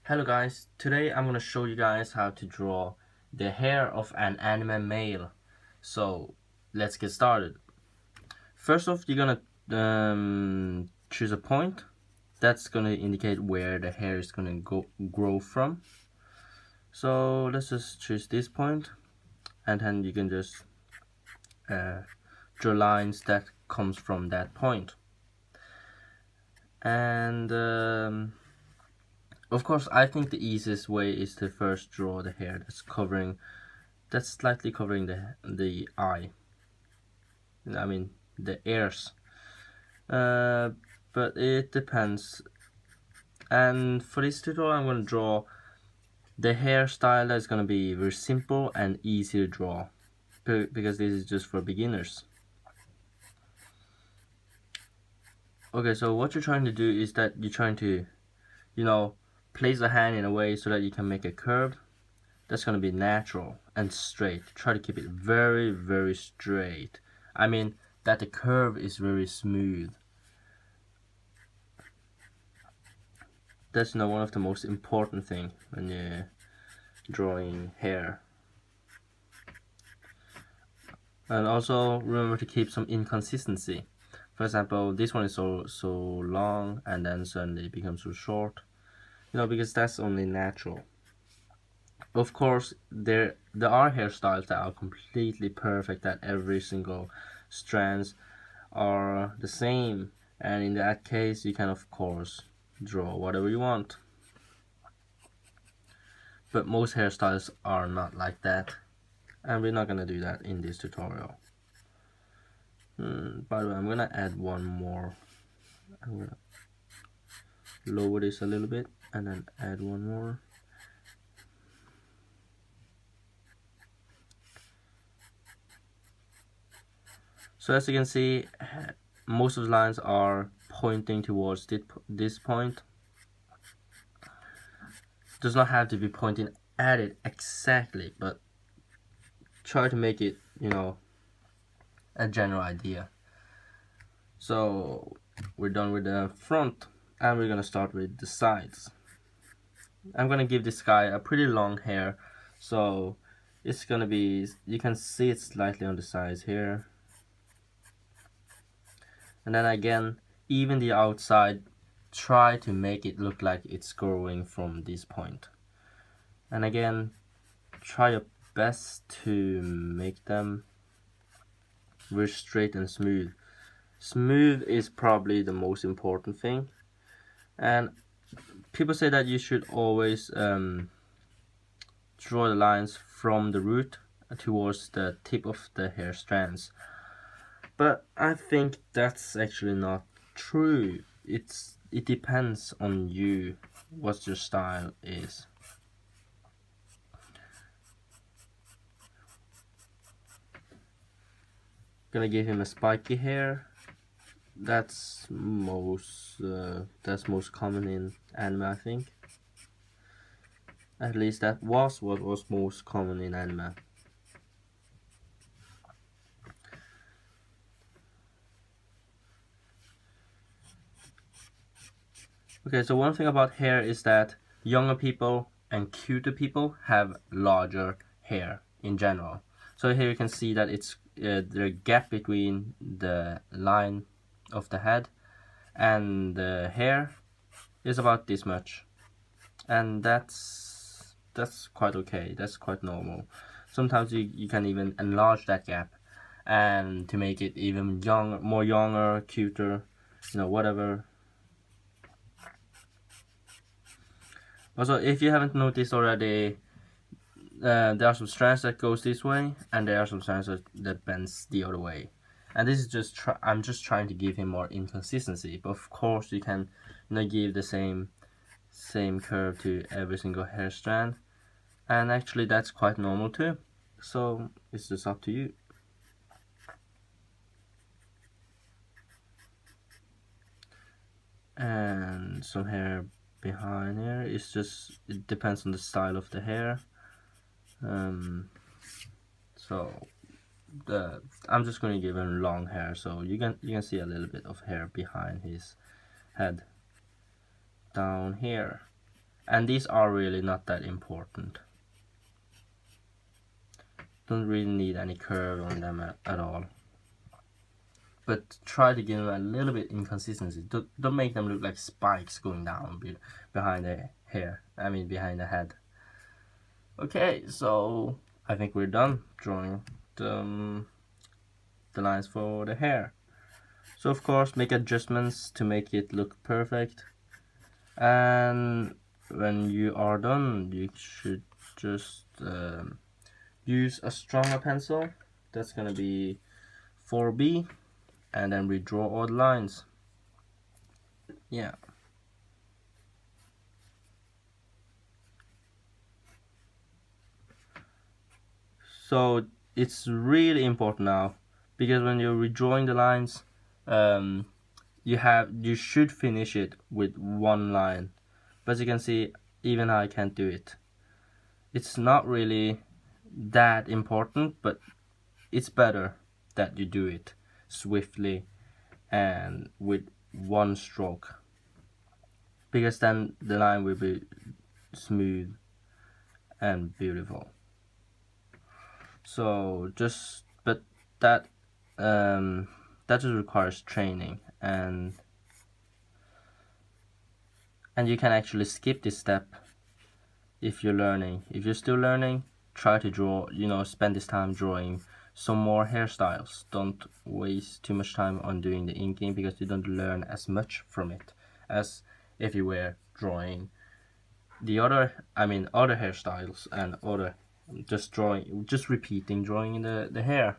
Hello guys, today I'm gonna show you guys how to draw the hair of an anime male. So let's get started. First off, you're gonna choose a point that's gonna indicate where the hair is gonna grow from. So let's just choose this point, and then you can just draw lines that comes from that point. And of course, I think the easiest way is to first draw the hair that's slightly covering the eye. I mean the ears. But it depends. And for this tutorial, I'm gonna draw the hairstyle that's gonna be very simple and easy to draw, because this is just for beginners. Okay, so what you're trying to do is that you're trying to, place the hand in a way so that you can make a curve that's gonna be natural and straight. Try to keep it very, very straight. I mean that the curve is very smooth. That's one of the most important thing when you're drawing hair. And also remember to keep some inconsistency. For example, this one is so long and then suddenly it becomes so short. Because that's only natural. Of course, there are hairstyles that are completely perfect, that every single strands are the same, and in that case you can of course draw whatever you want. But most hairstyles are not like that, and we're not gonna do that in this tutorial. By the way, I'm gonna add one more. I'm gonna lower this a little bit and then add one more. So as you can see, most of the lines are pointing towards this point. It does not have to be pointing at it exactly, but try to make it, a general idea. So we're done with the front, and we're gonna start with the sides. I'm gonna give this guy a pretty long hair, so it's gonna be, you can see it slightly on the sides here. And then again, even the outside, try to make it look like it's growing from this point. And again, try your best to make them very straight and smooth. Smooth is probably the most important thing. And people say that you should always draw the lines from the root towards the tip of the hair strands. But I think that's actually not true. It depends on you, what your style is. Gonna give him a spiky hair. That's most common in anime, I think. At least that was what was most common in anime. Okay, so one thing about hair is that younger people and cuter people have larger hair in general. So here you can see that it's the gap between the line of the head and the hair is about this much, and that's quite okay. That's quite normal. Sometimes you can even enlarge that gap and to make it even more younger, cuter, whatever. Also, if you haven't noticed already, there are some strands that goes this way, and there are some strands that bends the other way. And this is just I'm just trying to give him more inconsistency. But of course, you can give the same curve to every single hair strand, and actually that's quite normal too. So it's just up to you. And some hair behind here, it depends on the style of the hair. So I'm just going to give him long hair, so you can see a little bit of hair behind his head down here. and these are really not that important. Don't really need any curve on them at all. But try to give them a little bit inconsistency. Don't make them look like spikes going down behind the hair. I mean behind the head. Okay, so I think we're done drawing the lines for the hair. So of course make adjustments to make it look perfect. And when you are done, you should just use a stronger pencil. That's gonna be 4B. And then we draw all the lines. Yeah. So it's really important now, because when you're redrawing the lines, you should finish it with one line. But as you can see, even I can't do it. It's not really that important, but it's better that you do it swiftly and with one stroke, because then the line will be smooth and beautiful. So but that just requires training, and you can actually skip this step if you're learning. If you're still learning, try to draw, spend this time drawing some more hairstyles. Don't waste too much time on doing the inking, because you don't learn as much from it as if you were drawing the other hairstyles and just repeating drawing the hair.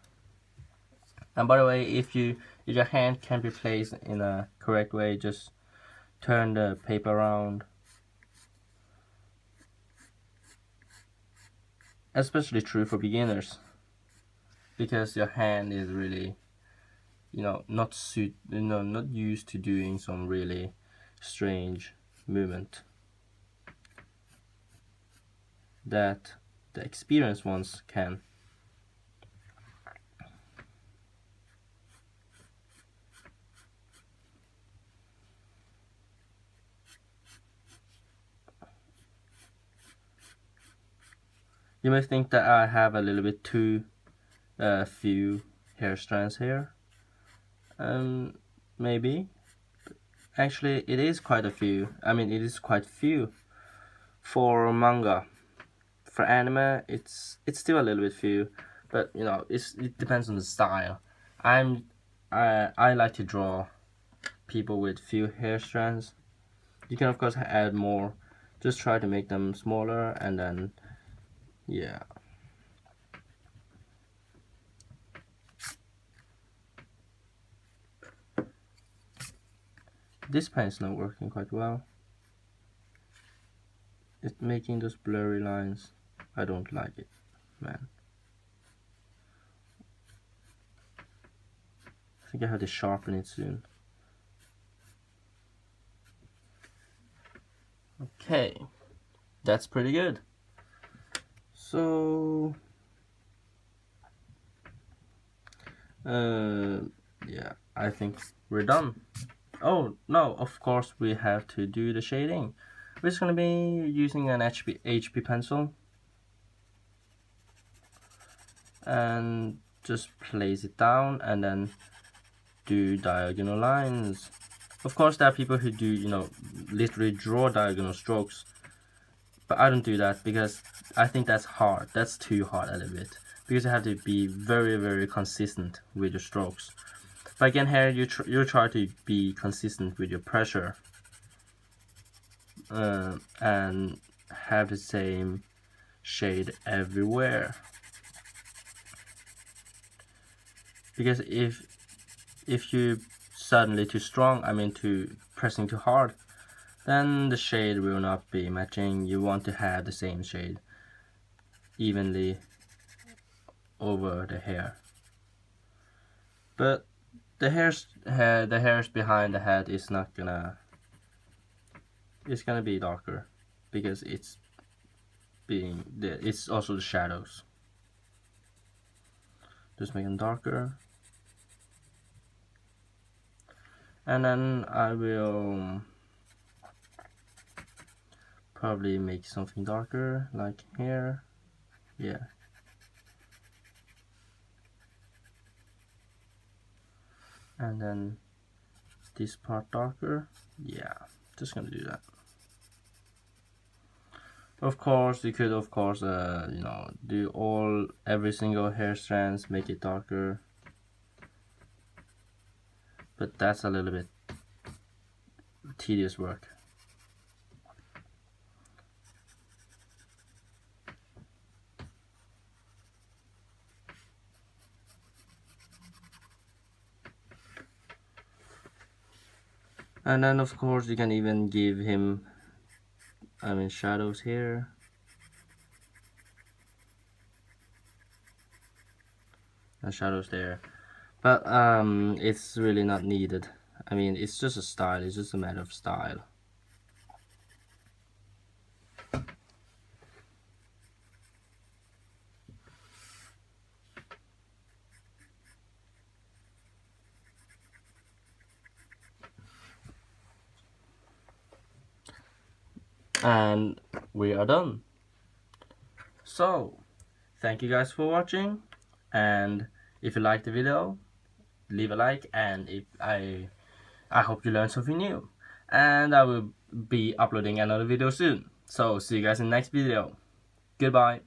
And by the way, if your hand can't be placed in a correct way, just turn the paper around. Especially true for beginners, because your hand is really not used to doing some really strange movement that the experienced ones can. You may think that I have a little bit too few hair strands here. Maybe. Actually, it is quite a few. I mean, it is quite few for manga. For anime, it's still a little bit few, but it depends on the style. I like to draw people with few hair strands. You can of course add more. Just try to make them smaller, and then yeah. This pen is not working quite well. It's making those blurry lines. I don't like it, man. I think I have to sharpen it soon. Okay, that's pretty good. So yeah, I think we're done. Oh no, of course we have to do the shading. We're just gonna be using an HB pencil and just place it down and then do diagonal lines. Of course there are people who do literally draw diagonal strokes, but I don't do that because I think that's hard. That's too hard a little bit, because you have to be very, very consistent with your strokes. But again, here you try to be consistent with your pressure and have the same shade everywhere. Because if you suddenly too strong, pressing too hard, then the shade will not be matching. You want to have the same shade evenly over the hair. But the hairs behind the head is not gonna. It's gonna be darker because it's also the shadows. Just make them darker, and then I will probably make something darker, like here. Yeah. And then this part darker. Yeah, just gonna do that. Of course, you could, of course, you know, do every single hair strands, make it darker. But that's a little bit tedious work. And then of course you can even give him, shadows here. And shadows there. But it's really not needed. I mean, it's just a style, it's just a matter of style. And we are done. So, thank you guys for watching, and if you liked the video, leave a like, and if I hope you learned something new, and I will be uploading another video soon. So see you guys in the next video. Goodbye.